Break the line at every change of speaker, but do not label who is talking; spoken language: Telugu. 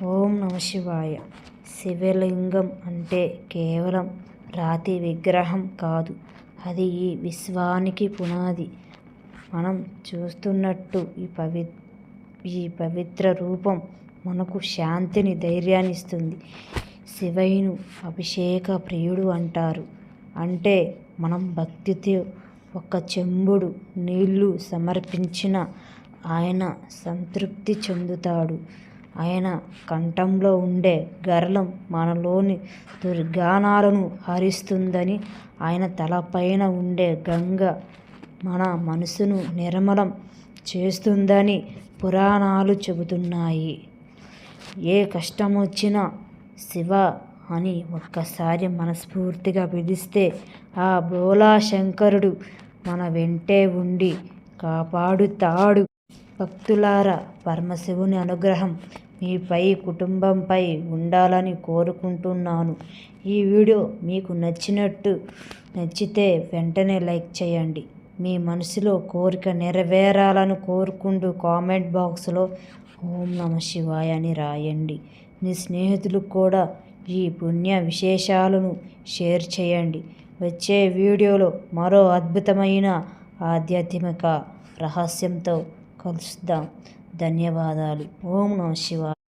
ఓం నమ శివాయ. శివలింగం అంటే కేవలం రాతి విగ్రహం కాదు, అది ఈ విశ్వానికి పునాది. మనం చూస్తున్నట్టు ఈ పవిత్ర రూపం మనకు శాంతిని, ధైర్యాన్ని ఇస్తుంది. శివయ్యను అభిషేక ప్రియుడు అంటారు. అంటే మనం భక్తితో ఒక చెంబుడు నీళ్లు సమర్పించిన ఆయన సంతృప్తి చెందుతాడు. ఆయన కంఠంలో ఉండే గరళం మనలోని దుర్గానాలను హరిస్తుందని, ఆయన తలపైన ఉండే గంగ మన మనసును నిర్మలం చేస్తుందని పురాణాలు చెబుతున్నాయి. ఏ కష్టం వచ్చినా శివ అని ఒక్కసారి మనస్ఫూర్తిగా పిలిస్తే ఆ భోలా శంకరుడు మన వెంటే ఉండి కాపాడుతాడు. భక్తులారా, పరమశివుని అనుగ్రహం మీపై, కుటుంబంపై ఉండాలని కోరుకుంటున్నాను. ఈ వీడియో మీకు నచ్చితే వెంటనే లైక్ చేయండి. మీ మనసులో కోరిక నెరవేరాలని కోరుకుంటూ కామెంట్ బాక్స్లో ఓం నమ శివాయ అని రాయండి. మీ స్నేహితులకు కూడా ఈ పుణ్య విశేషాలను షేర్ చేయండి. వచ్చే వీడియోలో మరో అద్భుతమైన ఆధ్యాత్మిక రహస్యంతో కలుద్దాం. ధన్యవాదాలు. ఓం నమ శివాయ.